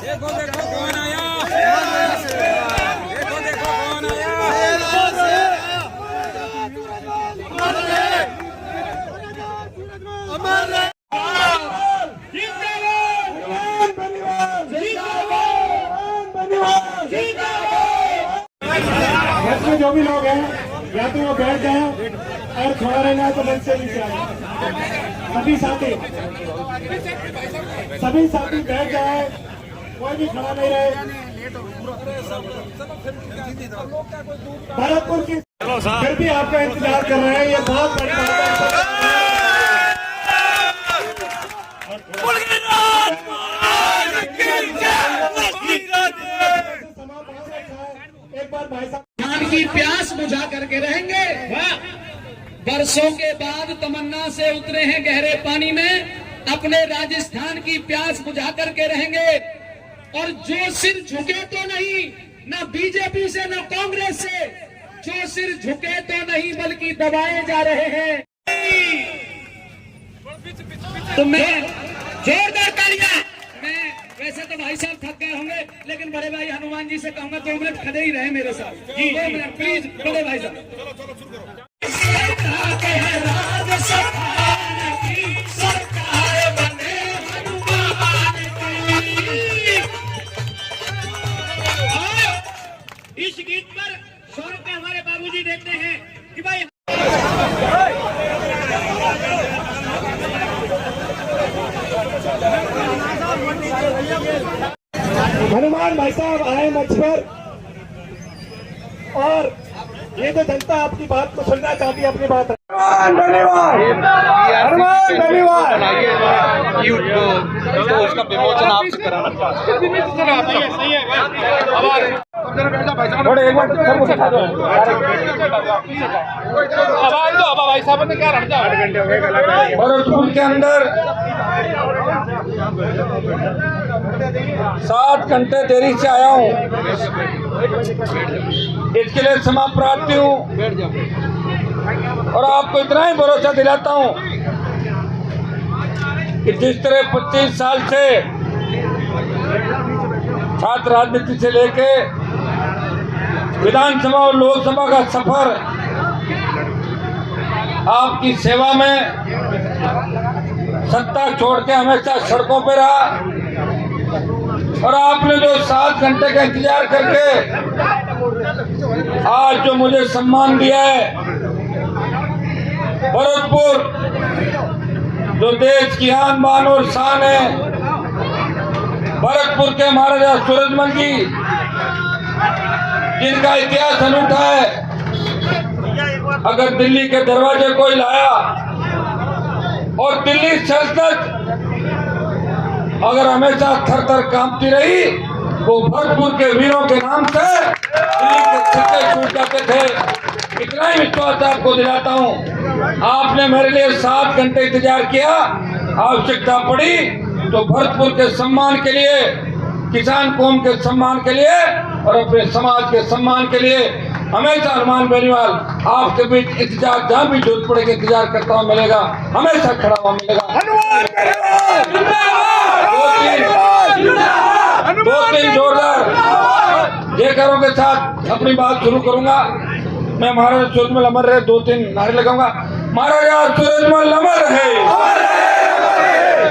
देखो देखो कौन आया, देखो देखो कौन आया। जो भी लोग हैं या तो वो बैठ जाए और खड़ा रहना है तो मंच से नीचे आए। सभी साथी बैठ जाए, कोई भी खड़ा नहीं रहे। भरतपुर की फिर भी आपका इंतजार कर रहे हैं, ये बहुत बड़ी बात है। एक बार भाई साहब ज्ञान की प्यास बुझा करके रहेंगे। बरसों के बाद तमन्ना से उतरे हैं गहरे पानी में, अपने राजस्थान की प्यास बुझा करके रहेंगे। और जो सिर झुके तो नहीं, ना बीजेपी से ना कांग्रेस से, जो सिर झुके तो नहीं बल्कि दबाए जा रहे हैं। तो मैं जोरदार तालियां। मैं वैसे तो भाई साहब थक गए होंगे, लेकिन बड़े भाई हनुमान जी से कहूंगा 2 मिनट खड़े ही रहे मेरे साथ। 2 मिनट प्लीज बड़े भाई साहब। इस गीत पर 100 रुपए हमारे बाबूजी देते हैं कि भाई हनुमान भाई साहब आए मंच पर, और ये तो जनता आपकी बात को सुनना चाहती है, अपनी बात। धन्यवाद, हनुमान धन्यवाद। तो उसका विमोचन आपसे कराना चाहते हैं। एक बार भाई साहब ने क्या रखा। भरतपुर के अंदर 7 घंटे देरी से आया हूँ, इसके लिए क्षमा प्रार्थी हूँ। और आपको इतना ही भरोसा दिलाता हूँ कि जिस तरह 25 साल से छात्र राजनीति से लेके विधानसभा और लोकसभा का सफर आपकी सेवा में, सत्ता छोड़ के हमेशा सड़कों पे रहा। और आपने जो 7 घंटे का इंतजार करके आज जो मुझे सम्मान दिया है, भरतपुर जो देश की आन बान और शान है, भरतपुर के महाराजा सूरजमल जी जिनका इतिहास अनूठा है। अगर दिल्ली के दरवाजे कोई लाया और दिल्ली सल्तनत अगर हमेशा थर थर कांपती रही, वो भरतपुर के वीरों के नाम से दिल्ली के छक्के छूट जाते थे। इतना ही विश्वास आपको दिलाता हूँ। आपने मेरे लिए 7 घंटे इंतजार किया, आवश्यकता पड़ी तो भरतपुर के सम्मान के लिए, किसान कौम के सम्मान के लिए और अपने समाज के सम्मान के लिए हमेशा हनुमान बेनीवाल आपके बीच इंतजार, जहाँ भी जरूरत पड़ेगी इंतजार करता हुआ मिलेगा, हमेशा खड़ा हुआ मिलेगा। दो तीन जोरदार जयकारों के साथ अपनी बात शुरू करूंगा। मैं महाराजा सूरजमल अमर रहे 2-3 नारे लगाऊंगा। महाराजा सूरजमल अमर रहे,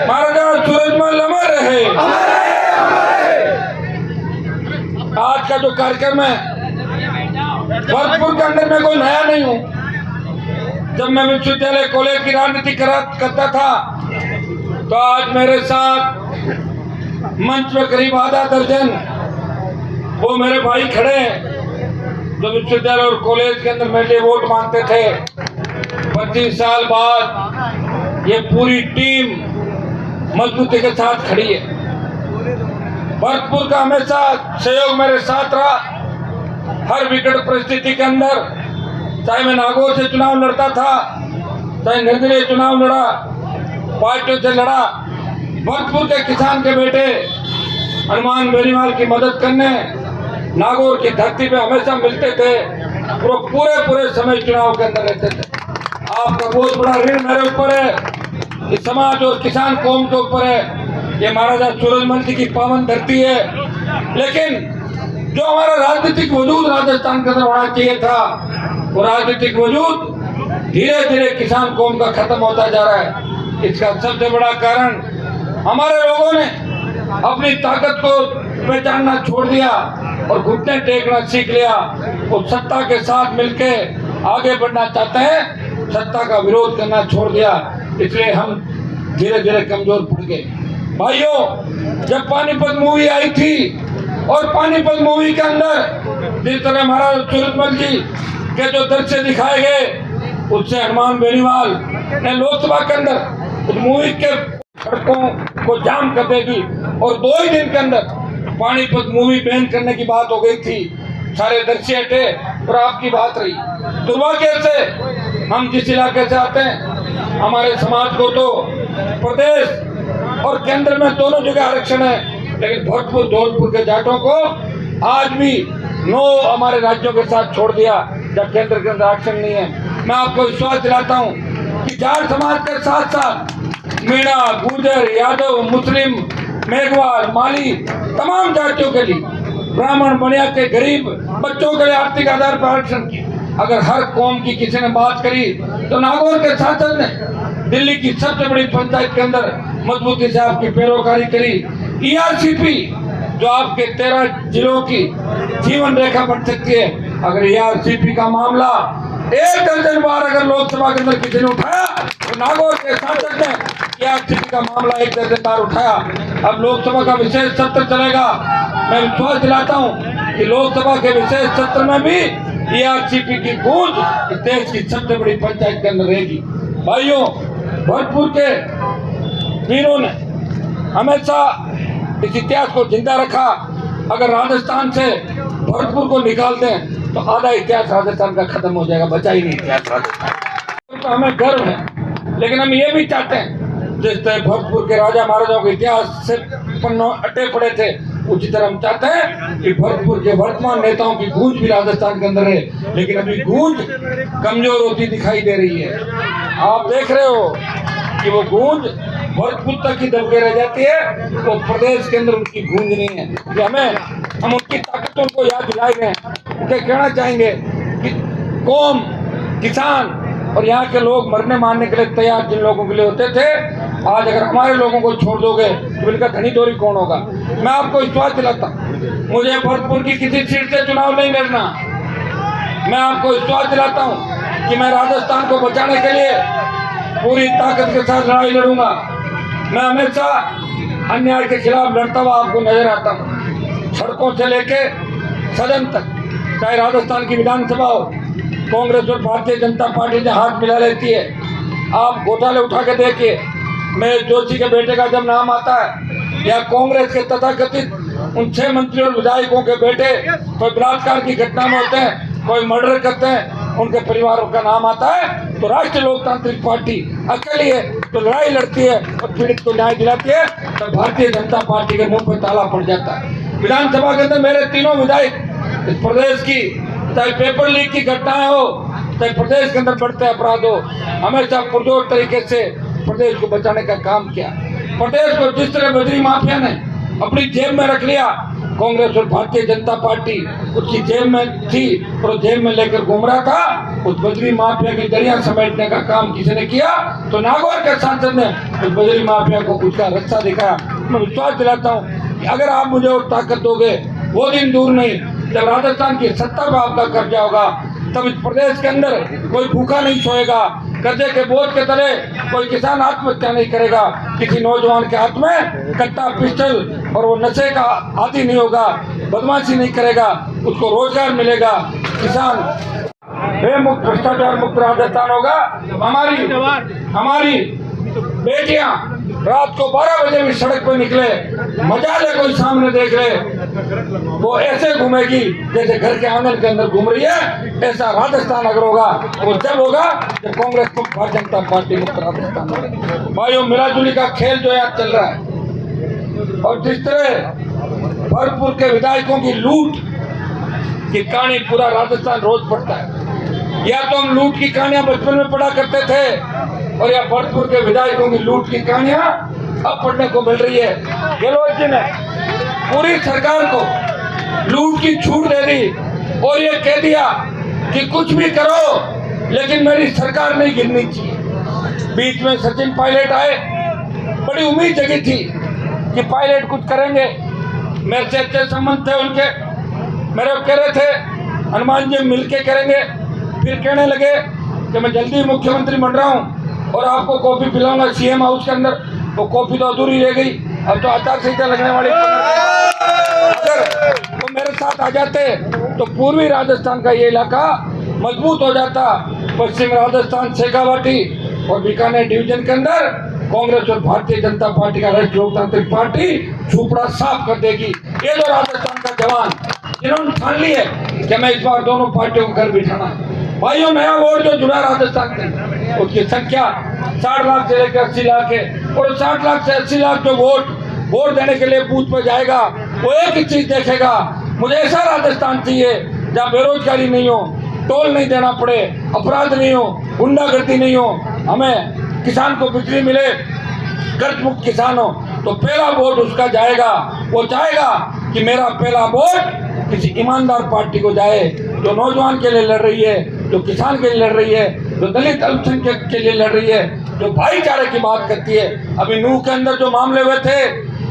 महाराजा सूरजमल अमर रहे। आज का जो कार्यक्रम है, भरतपुर के अंदर में कोई नया नहीं हूँ। जब मैं विश्वविद्यालय कॉलेज की राजनीति करता था तो आज मेरे साथ मंच में करीब आधा दर्जन वो मेरे भाई खड़े हैं जो विश्वविद्यालय और कॉलेज के अंदर मेरे लिए वोट मांगते थे। 25 साल बाद ये पूरी टीम मजबूती के साथ खड़ी है। भरतपुर का हमेशा सहयोग मेरे साथ रहा। हर विकट परिस्थिति के अंदर, चाहे मैं नागौर से चुनाव लड़ता था, चाहे निर्दलीय चुनाव लड़ा, पार्टियों से लड़ा, भरतपुर के किसान के बेटे हनुमान बेनीवाल की मदद करने नागौर की धरती पे हमेशा मिलते थे। पूरे समय चुनाव के अंदर रहते थे। आपका बहुत बड़ा ऋण मेरे ऊपर है। इस समाज और किसान कौम के ऊपर है। ये महाराजा सूरजमल जी की पावन धरती है, लेकिन जो हमारा राजनीतिक वजूद राजस्थान के अंदर होना चाहिए था, वो राजनीतिक वजूद धीरे धीरे किसान कौम का खत्म होता जा रहा है। इसका सबसे बड़ा कारण हमारे लोगों ने अपनी ताकत को पहचानना छोड़ दिया और घुटने टेकना सीख लिया। वो सत्ता के साथ मिलके आगे बढ़ना चाहते हैं, सत्ता का विरोध करना छोड़ दिया, इसलिए हम धीरे धीरे कमजोर पड़ गए। भाइयों, जब पानीपत मूवी आई थी और पानीपत मूवी के अंदर जिस तरह महाराज सूरजमल जी के जो दृश्य दिखाए गए, उससे हनुमान बेनीवाल ने लोकसभा के अंदर उस मूवी के सड़कों को जाम कर देगी और 2 ही दिन के अंदर पानीपत मूवी बैन करने की बात हो गई थी। सारे दृश्य हटे और आपकी बात रही। दुर्भाग्य से हम जिस इलाके से आते हैं, हमारे समाज को तो प्रदेश और केंद्र में दोनों जगह आरक्षण है, लेकिन भरतपुर धौलपुर के जाटों को आज भी 9 हमारे राज्यों के साथ छोड़ दिया जब केंद्र के अंदर आरक्षण नहीं है। मैं आपको विश्वास दिलाता हूँ कि जाट समाज के साथ साथ मीणा, गुर्जर, यादव, मुस्लिम, मेघवाल, माली, तमाम जातियों के लिए, ब्राह्मण, बनिया के गरीब बच्चों के लिए आर्थिक आधार पर आरक्षण की अगर हर कौम की किसी ने बात करी तो नागौर के सांसद ने दिल्ली की सबसे बड़ी पंचायत के अंदर मजबूती से आपकी पैरोकारी करी। ERCP जो आपके 13 जिलों की जीवन रेखा बन सकती है, अगर ERCP का मामला 1 दर्जन बार अगर लोकसभा के अंदर किसी ने उठाया तो नागौर के सांसद ने ERCP का मामला 1 दर्जन बार उठाया। अब लोकसभा का विशेष सत्र चलेगा। मैं विश्वास दिलाता हूँ कि लोकसभा के विशेष सत्र में भी ERCP की गूंज इस देश की सबसे बड़ी पंचायत के अंदर रहेगी। भाइयों, भरतपुर के वीरों ने हमेशा इस इतिहास को जिंदा रखा। अगर राजस्थान से भरतपुर को निकाल दें तो आधा इतिहास राजस्थान का खत्म हो जाएगा, बचा ही नहीं इतिहास राजस्थान। तो हमें गर्व है, लेकिन हम ये भी चाहते हैं जिस तरह भरतपुर के राजा महाराजाओं के इतिहास से पन्नों अटे पड़े थे, उसी तरह हम चाहते हैं कि भरतपुर के वर्तमान नेताओं की गूंज भी राजस्थान के अंदर है, लेकिन अभी गूंज कमजोर होती दिखाई दे रही है। आप देख रहे हो कि वो गूंज भरतपुर तक ही दबके रह जाती है, तो प्रदेश के अंदर उनकी गूंज नहीं है। कि हम उनकी ताकतों को याद दिलाए गए हैं। उनके कहना चाहेंगे कि कौम, किसान और यहाँ के लोग मरने मारने के लिए तैयार जिन लोगों के लिए होते थे, आज अगर हमारे लोगों को छोड़ दोगे तो इनका धनी धोरी कौन होगा। मैं आपको विश्वास दिलाता हूँ, मुझे भरतपुर की किसी सीट से चुनाव नहीं लड़ना। मैं आपको विश्वास दिलाता हूँ कि मैं राजस्थान को बचाने के लिए पूरी ताकत के साथ लड़ाई लड़ूंगा। मैं हमेशा अन्याय के खिलाफ लड़ता हुआ आपको नजर आता हूँ, सड़कों से लेके सदन तक, चाहे राजस्थान की विधानसभा हो, कांग्रेस और भारतीय जनता पार्टी ने हाथ मिला लेती है। आप घोटाले उठा के देखिए, महेश जोशी के बेटे का जब नाम आता है या कांग्रेस के तथाकथित उन 6 मंत्रियों और विधायकों के बेटे कोई बलात्कार की घटना में होते हैं, कोई मर्डर करते हैं, उनके परिवारों का नाम आता है तो राष्ट्रीय लोकतांत्रिक पार्टी अकेली है तो लड़ाई लड़ती है और पीड़ित को न्याय दिलाती है, तो भारतीय जनता पार्टी के मुंह पर ताला पड़ जाता है। विधानसभा के अंदर मेरे तीनों विधायक इस प्रदेश की, चाहे पेपर लीक की घटनाएं हो, चाहे प्रदेश के अंदर बढ़ते अपराध हो, हमेशा पुरजोर तरीके से प्रदेश को बचाने का काम किया। प्रदेश को जिस तरह बजरी माफिया ने अपनी जेब में रख लिया, कांग्रेस और भारतीय जनता पार्टी उसकी जेब में थी और जेब में लेकर घूम रहा था, उस बजरी माफिया की दरिया समेटने का काम किसी ने किया तो नागौर के सांसद ने उस बजरी माफिया को उसका रास्ता दिखाया। मैं विश्वास दिलाता हूँ कि अगर आप मुझे और ताकत दोगे, वो दिन दूर नहीं जब राजस्थान की सत्ता पर आपका कब्जा होगा, तब इस प्रदेश के अंदर कोई भूखा नहीं सोएगा, कर्जे के बोझ के तले कोई किसान आत्महत्या नहीं करेगा, किसी नौजवान के हाथ में कट्टा पिस्टल और वो नशे का आदी नहीं होगा, बदमाशी नहीं करेगा, उसको रोजगार मिलेगा, किसान बेमुक्त भ्रष्टाचार मुक्त राजस्थान होगा। हमारी बेटियां रात को 12 बजे भी सड़क पर निकले, मजा ले कोई सामने देख ले, वो ऐसे घूमेगी जैसे घर के आंगन के अंदर घूम रही है। ऐसा राजस्थान अगर होगा वो जब होगा जब कांग्रेस को भारतीय जनता पार्टी मुक्त राजस्थान होगा। भाइयों, मिलाजुली का खेल जो है चल रहा है और जिस तरह भरतपुर के विधायकों की लूट की कहानी पूरा राजस्थान रोज पढ़ता है। या तो हम लूट की कहानियां बचपन में पढ़ा करते थे और या भरतपुर के विधायकों की लूट की कहानियां अब पढ़ने को मिल रही है। गहलोत जी ने पूरी सरकार को लूट की छूट दे दी और ये कह दिया कि कुछ भी करो लेकिन मेरी सरकार नहीं गिरनी चाहिए। बीच में सचिन पायलट आए, बड़ी उम्मीद जगी थी कि पायलट कुछ करेंगे, मेरे से अच्छे संबंध थे उनके, मेरे कह रहे थे हनुमान जी मिलके करेंगे, फिर कहने लगे कि मैं जल्दी मुख्यमंत्री बन रहा हूँ और आपको कॉफी पिलाऊंगा सीएम हाउस के अंदर। वो कॉफी तो अधूरी रह गई, अब तो आचार संहिता लगने वाली। अगर वो मेरे साथ आ जाते तो पूर्वी राजस्थान का ये इलाका मजबूत हो जाता। पश्चिम राजस्थान शेखावाटी और बीकानेर डिवीजन के अंदर कांग्रेस और भारतीय जनता पार्टी का राष्ट्रीय लोकतांत्रिक पार्टी छुपड़ा साफ कर देगी। ये जो राजस्थान का जवान जिन्होंने ठान ली है कि मैं इस बार दोनों पार्टियों को घर बिठाना। भाइयों, नया वोट जो जुड़ा राजस्थान में उसकी संख्या 60 लाख से लेकर 80 लाख है और 60 लाख से 80 लाख जो वोट देने के लिए बूथ पे जाएगा वो एक ही चीज देखेगा, मुझे ऐसा राजस्थान चाहिए जहाँ बेरोजगारी नहीं हो, टोल नहीं देना पड़े, अपराध नहीं हो, गुंडागर्दी नहीं हो, हमें किसान को बिजली मिले, कर्ज मुक्त किसान हो। तो पहला वोट उसका जाएगा, वो चाहेगा कि मेरा पहला वोट किसी ईमानदार पार्टी को जाए जो नौजवान के लिए लड़ रही है, जो किसान के लिए लड़ रही है, जो दलित अल्पसंख्यक के लिए लड़ रही है, जो भाईचारे की बात करती है। अभी नूह के अंदर जो मामले हुए थे,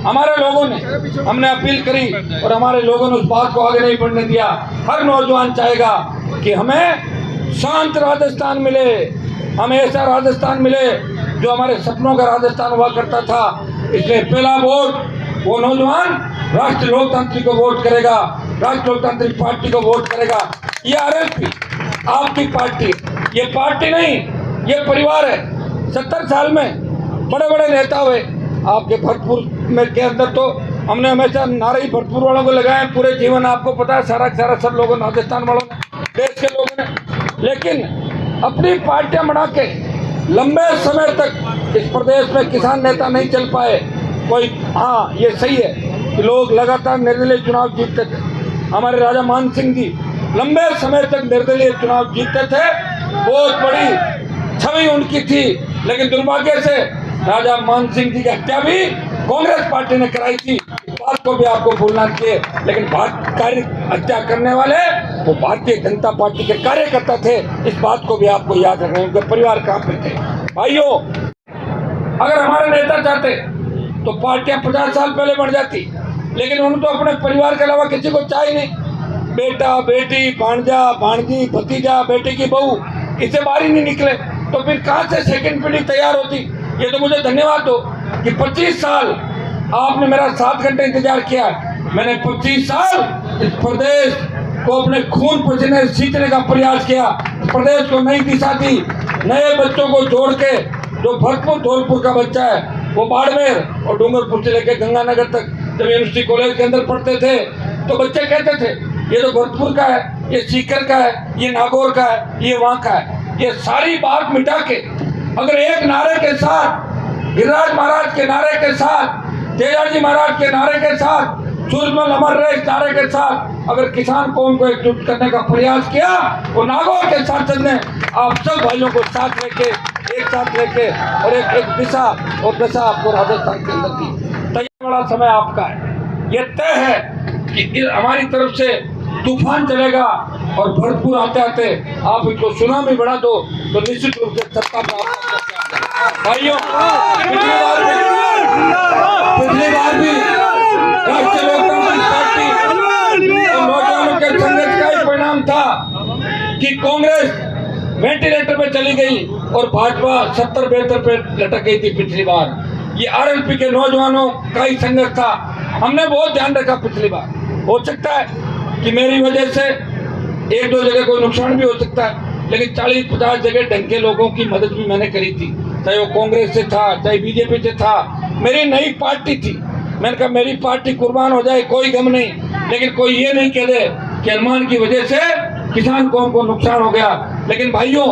हमारे लोगों ने, हमने अपील करी और हमारे लोगों ने उस बात को आगे नहीं बढ़ने दिया। हर नौजवान चाहेगा कि हमें शांत राजस्थान मिले, हमें ऐसा राजस्थान मिले जो हमारे सपनों का राजस्थान हुआ करता था। इसलिए पहला वोट वो नौजवान राष्ट्रीय लोकतांत्रिक को वोट करेगा, राष्ट्रीय लोकतांत्रिक पार्टी को वोट करेगा। ये आरएलपी आपकी पार्टी, ये पार्टी नहीं, ये परिवार है। 70 साल में बड़े बड़े नेता हुए आपके भरतपुर में के अंदर, तो हमने हमेशा नारे ही भरतपुर वालों को लगाए पूरे जीवन। आपको पता है सारा सब लोगों ने, राजस्थान वालों ने, देश के लोगों ने, लेकिन अपनी पार्टियां बना के लंबे समय तक इस प्रदेश में किसान नेता नहीं चल पाए। कोई, हाँ ये सही है कि लोग लगातार निर्दलीय चुनाव जीतते थे। हमारे राजा मान सिंह जी लंबे समय तक निर्दलीय चुनाव जीतते थे, बहुत बड़ी छवि उनकी थी। लेकिन दुर्भाग्य से राजा मान सिंह जी की हत्या भी कांग्रेस पार्टी ने कराई थी, इस बात को भी आपको भूलना चाहिए। लेकिन कार्य हत्या करने वाले वो भारतीय जनता पार्टी के कार्यकर्ता थे, इस बात को भी आपको याद रखना है। उनके परिवार कहाँ पे थे? भाइयों, अगर हमारे नेता चाहते तो पार्टियां 50 साल पहले बढ़ जाती, लेकिन उन्होंने तो अपने परिवार के अलावा किसी को चाहे नहीं। बेटा, बेटी, भांजा, भांजी, भतीजा, बेटे की बहू, इससे बाहर ही नहीं निकले, तो फिर कहाँ से सेकंड पीढ़ी तैयार होती? ये तो मुझे धन्यवाद दो कि 25 साल आपने मेरा 7 घंटे इंतजार किया। मैंने 25 साल इस प्रदेश को अपने खून पसीने सींचने का प्रयास किया, प्रदेश को नई दिशा दी, नए बच्चों को जोड़ के। जो भरतपुर धौलपुर का बच्चा है वो बाड़मेर और डूंगरपुर से लेकर गंगानगर तक जब यूनिवर्सिटी कॉलेज के अंदर पढ़ते थे तो बच्चे कहते थे ये तो भरतपुर का है, ये सीकर का है, ये नागौर का है, ये वहाँ का है। ये सारी बात मिटा के अगर एक नारे के साथ, गिरिराज महाराज के नारे के साथ, तेजाजी महाराज के नारे के साथ, सूरजमल अमर रहे इस नारे के साथ अगर किसान कौम को एकजुट करने का प्रयास किया, वो नागौर के सांसद ने आप सब भाइयों को साथ लेके, एक साथ लेके और एक दिशा और दशा आपको राजस्थान के अंदर दी। तो ये बड़ा समय आपका है। ये तय है कि हमारी तरफ से तूफान चलेगा और भरतपुर आते आते आप इसको सुनामी बढ़ा दो तो निश्चित रूप से सत्ता प्राप्त कर सकते हैं। भाइयों, पिछली बार भी राष्ट्रीय लोकतांत्रिक पार्टी और नौजवानों के संघर्ष का ही परिणाम था कि कांग्रेस वेंटिलेटर पे चली गई और भाजपा 70-72 पे लटक गई थी पिछली बार। ये आरएलपी के नौजवानों का ही संघर्ष था। हमने बहुत ध्यान रखा पिछली बार। हो सकता है कि मेरी वजह से 1-2 जगह कोई नुकसान भी हो सकता है, लेकिन 40-50 जगह ढंग के लोगों की मदद भी मैंने करी थी, चाहे वो कांग्रेस से था, चाहे बीजेपी से था। मेरी नई पार्टी थी, मैंने कहा मेरी पार्टी कुर्बान हो जाए कोई गम नहीं, लेकिन कोई ये नहीं कह दे कि हनुमान की वजह से किसान कौम को नुकसान हो गया। लेकिन भाइयों,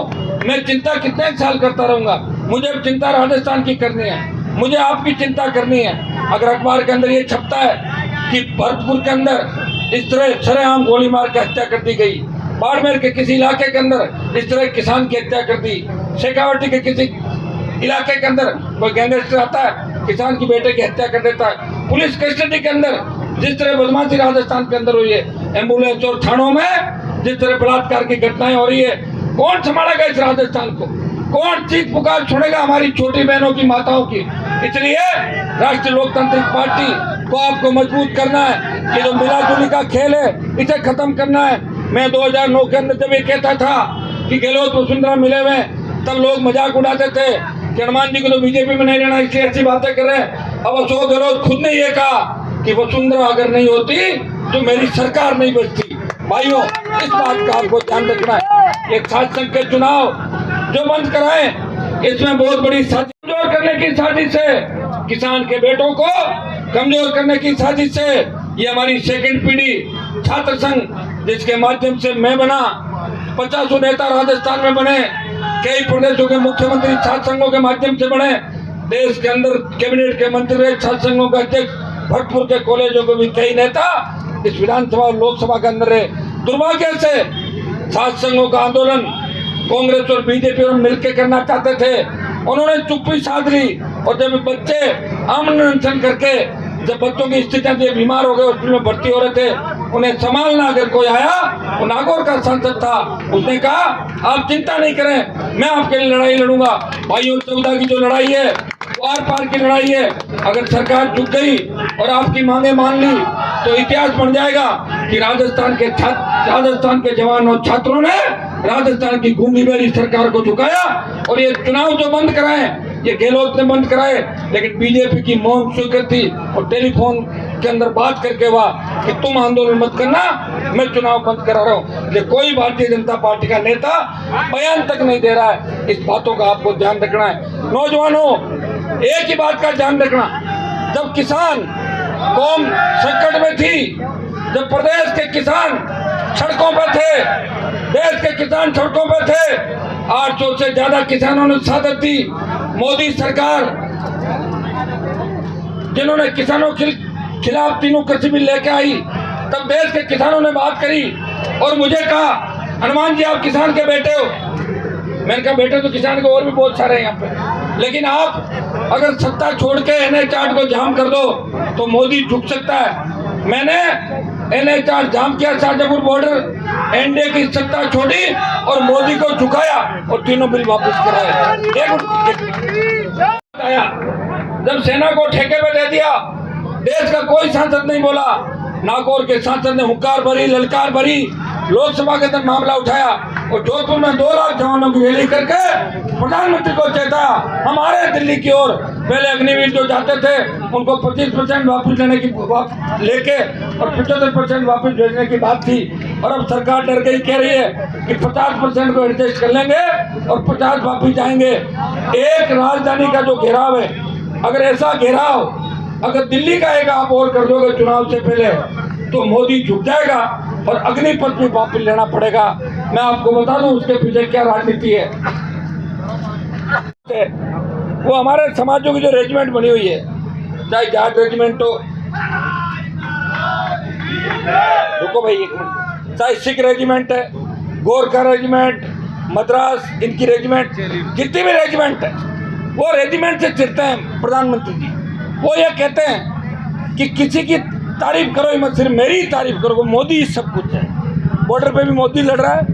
मैं चिंता कितने साल करता रहूंगा? मुझे अब चिंता राजस्थान की करनी है, मुझे आपकी चिंता करनी है। अगर अखबार के अंदर ये छपता है कि भरतपुर के अंदर इस तरह सरेआम गोली मार के हत्या कर दी गई, बाड़मेर के किसी इलाके के अंदर इस तरह किसान की हत्या कर दी, शेखावाटी के किसी इलाके के अंदर कोई गैंगस्टर आता है, किसान की बेटे की हत्या कर देता है। पुलिस कस्टडी के अंदर जिस तरह बदमाशी राजस्थान के अंदर हुई है, एम्बुलेंस और थानों में जिस तरह बलात्कार की घटनाएं हो रही है, कौन संभालेगा इस राजस्थान को? कौन चीख पुकार छोड़ेगा हमारी छोटी बहनों की, माताओं की? इसलिए राष्ट्रीय लोकतांत्रिक पार्टी को आपको मजबूत करना है। ये जो मिलाजुली का खेल है इसे खत्म करना है। मैं 2009 के अंदर जब ये कहता था कि गहलोत वसुंधरा मिले हुए, तब लोग मजाक उड़ाते थे कि हनुमान जी को तो बीजेपी में नहीं लेना, इसलिए ऐसी बातें कर रहे हैं। अब अशोक गहलोत खुद ने ये कहा कि वसुंधरा अगर नहीं होती तो मेरी सरकार नहीं बचती। भाइयों, इस बात का आपको ध्यान रखना है। एक सात संघ के चुनाव जो बंद कराए, इसमें बहुत बड़ी साजिश कमजोर करने की साजिश है। किसान के बेटों को कमजोर करने की साजिश है। ये हमारी सेकंड पीढ़ी छात्र संघ, जिसके माध्यम से मैं बना, 50 नेता राजस्थान में बने, कई प्रदेशों के मुख्यमंत्री छात्र संघों के माध्यम से बने, देश के अंदर कैबिनेट के मंत्री रहे, छात्र संघों के अध्यक्ष, भरतपुर के कॉलेजों के भी कई नेता इस विधानसभा और लोकसभा के अंदर रहे। दुर्भाग्य से छात्र संघों का आंदोलन कांग्रेस और बीजेपी और मिलकर करना चाहते थे, उन्होंने चुप्पी साध ली। और जब बच्चे आमरण अनशन करके, जब बच्चों की स्थितियां बीमार हो गए, हॉस्पिटल में भर्ती हो रहे थे, उन्हें संभालना अगर कोई आया, वो नागौर का सांसद था, उसने कहा आप चिंता नहीं करें, मैं आपके लिए लड़ाई लड़ूंगा। भाइयों, 14 की जो लड़ाई है वो आर पार की लड़ाई है। अगर सरकार झुक गई और आपकी मांगे मान ली तो इतिहास बन जाएगा कि राजस्थान के जवान और छात्रों ने राजस्थान की गूंगी बेरी सरकार को झुकाया। और ये चुनाव जो बंद कराए, ये गहलोत ने बंद कराए, लेकिन बीजेपी की मौन स्वीकृति और टेलीफोन के अंदर बात करके हुआ कि तुम आंदोलन मत करना, मैं चुनाव बंद करा रहा हूँ। ये कोई भारतीय जनता पार्टी का नेता बयान तक नहीं दे रहा है। इस बातों का आपको ध्यान रखना है। नौजवानों, एक ही बात का ध्यान रखना, जब किसान कौम संकट में थी, जब प्रदेश के किसान सड़कों पर थे, देश के किसान सड़कों पर थे, 800 से ज्यादा किसानों ने शहादत दी। मोदी सरकार, जिन्होंने किसानों के खिलाफ तीनों कृषि बिल लेके आई, तब देश के किसानों ने बात करी और मुझे कहा हनुमान जी आप किसान के बेटे हो। मैंने कहा बेटे तो किसान के और भी बहुत सारे हैं यहाँ पे, लेकिन आप अगर सत्ता छोड़ के NH-8 को जाम कर दो तो मोदी झुक सकता है। मैंने NH-8 जाम किया, शाहजहांपुर बॉर्डर, एनडीए की सत्ता छोड़ी और मोदी को झुकाया और तीनों बिल वापस कराए। जब सेना को ठेके पे दे दिया, देश का कोई सांसद नहीं बोला। नागौर के सांसद ने हुंकार भरी, ललकार भरी, लोकसभा के अंदर मामला उठाया और जोधपुर में 2 लाख जवानों की रैली करके प्रधानमंत्री को चेताया हमारे दिल्ली की ओर। पहले अग्निवीर जो जाते थे उनको 25% वापस लेने की लेके और 75% वापस भेजने की बात थी, और अब सरकार डर गई, कह रही है कि 50% को एडजस्ट कर लेंगे और 50 वापस जाएंगे। एक राजधानी का जो घेराव है, अगर ऐसा घेराव अगर दिल्ली का एक आप और कर दोगे चुनाव से पहले, तो मोदी झुक जाएगा और अग्निपथ भी वापस लेना पड़ेगा। मैं आपको बता दूं उसके पीछे क्या राजनीति है। वो हमारे समाजों की जो रेजिमेंट बनी हुई है, चाहे जाट रेजिमेंट हो, रुको भाई एक मिनट, चाहे सिख रेजिमेंट है, गोरखा रेजिमेंट, मद्रास, इनकी रेजिमेंट, जितनी भी रेजिमेंट है, वो रेजिमेंट से चिढ़ते हैं प्रधानमंत्री जी। वो ये कहते हैं कि किसी की तारीफ करो ही मत, सिर्फ मेरी ही तारीफ करो, मोदी सब कुछ है। बॉर्डर पे भी मोदी लड़ रहा है,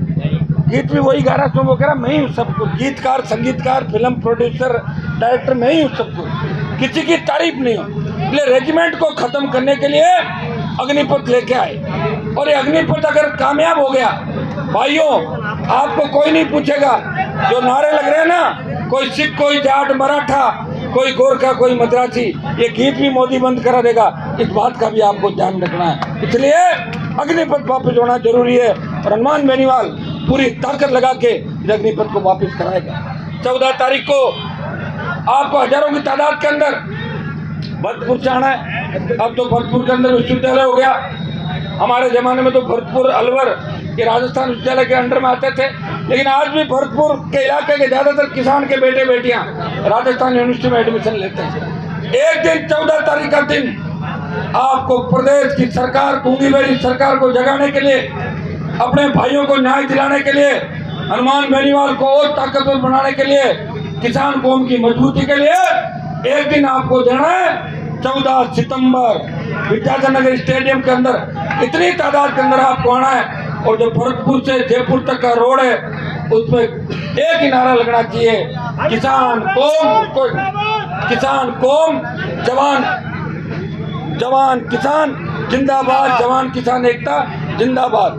गीत भी वही गा रहा है, वो कह रहा मैं ही हूँ सब कुछ, गीतकार, संगीतकार, फिल्म प्रोड्यूसर, डायरेक्टर मैं ही हूँ सब कुछ, किसी की तारीफ नहीं हो। इसलिए रेजिमेंट को खत्म करने के लिए अग्निपथ लेके आए, और ये अग्निपथ अगर कामयाब हो गया, भाइयों आपको कोई नहीं पूछेगा। जो नारे लग रहे हैं ना, कोई सिख, कोई जाट, मराठा, कोई गोरखा, कोई मद्रासी, ये गीत भी मोदी बंद करा देगा। इस बात का भी आपको ध्यान रखना है। इसलिए अग्निपथ वापस होना जरूरी है, और हनुमान बेनीवाल पूरी ताकत लगा के अग्निपथ को वापस कराएगा। 14 तारीख को आपको हजारों की तादाद के अंदर भरतपुर से आना है। अब तो भरतपुर के अंदर विश्वविद्यालय हो गया। हमारे ज़माने में तो भरतपुर, अलवर ये राजस्थान विश्वविद्यालय के अंडर में आते थे, लेकिन आज भी भरतपुर के इलाके के ज़्यादातर किसान के बेटे बेटियां राजस्थान यूनिवर्सिटी में एडमिशन लेते हैं। एक दिन 14 तारीख का दिन आपको प्रदेश की सरकार, गूंगी बेरी सरकार को जगाने के लिए, अपने भाइयों को न्याय दिलाने के लिए, हनुमान बेनीवाल को और ताकतवर बनाने के लिए किसान कौम की मजबूती के लिए एक दिन आपको देना है 14 सितंबर विद्याधर स्टेडियम के अंदर इतनी तादाद के अंदर आपको आना है। और जो भरतपुर से जयपुर तक का रोड है उसमें एक ही नारा लगना चाहिए, किसान कौम जवान जवान किसान जिंदाबाद, जवान किसान एकता जिंदाबाद।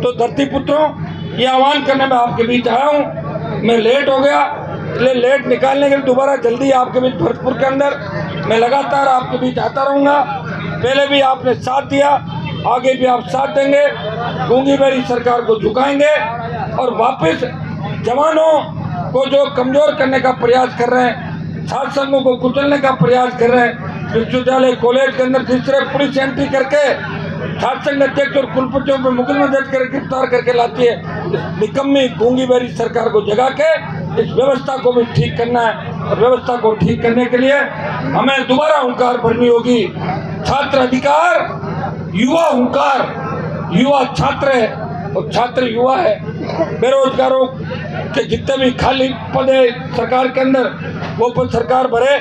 तो धरती पुत्रों, ये आह्वान करने में आपके बीच आया हूँ। मैं लेट हो गया, इसलिए लेट निकालने के लिए दोबारा जल्दी आपके बीच भरतपुर के अंदर मैं लगातार आपके बीच आता रहूँगा। पहले भी आपने साथ दिया, आगे भी आप साथ देंगे। गूंगी बेरी सरकार को झुकाएंगे और वापस जवानों को जो कमजोर करने का प्रयास कर रहे हैं, छात्र संघों को कुचलने का प्रयास कर रहे हैं, विश्वविद्यालय कॉलेज के अंदर जिस तरह पुलिस एंट्री करके छात्र संघ अध्यक्ष और कुलपतियों पर मुकदमा दर्ज कर गिरफ्तार करके लाती है, इस निकम्मी गूंगी बेरी सरकार को जगा के इस व्यवस्था को भी ठीक करना है। और व्यवस्था को ठीक करने के लिए हमें दोबारा हुंकार भरनी होगी। छात्र अधिकार, युवा हुंकार, युवा छात्र है और छात्र युवा है। बेरोजगारों के जितने भी खाली पद है सरकार के अंदर, वो पद सरकार भरे,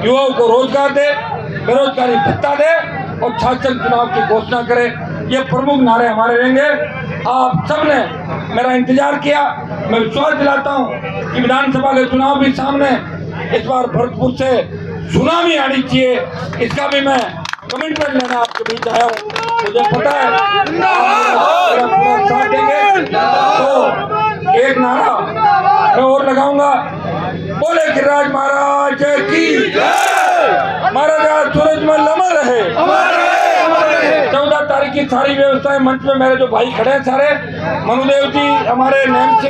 युवाओं को रोजगार दे, बेरोजगारी भत्ता दे और छात्र चुनाव की घोषणा करे। ये प्रमुख नारे हमारे रहेंगे। आप सबने मेरा इंतजार किया। मैं विश्वास दिलाता हूँ कि विधानसभा के चुनाव भी सामने, इस बार भरतपुर से सुनामी आनी चाहिए, इसका भी मैं कमिटमेंट लेने आपके बीच आया हूँ। मुझे पता है आप मेरा पूरा साथ देंगे। तो एक नारा मैं और लगाऊंगा, बोले गिरिराज महाराज की जय, महाराजा सूरजमल अमर रहे। 14 तारीख की सारी व्यवस्थाएं मंच में मेरे जो भाई खड़े हैं सारे, मनुदेव जी, हमारे नैम सिंह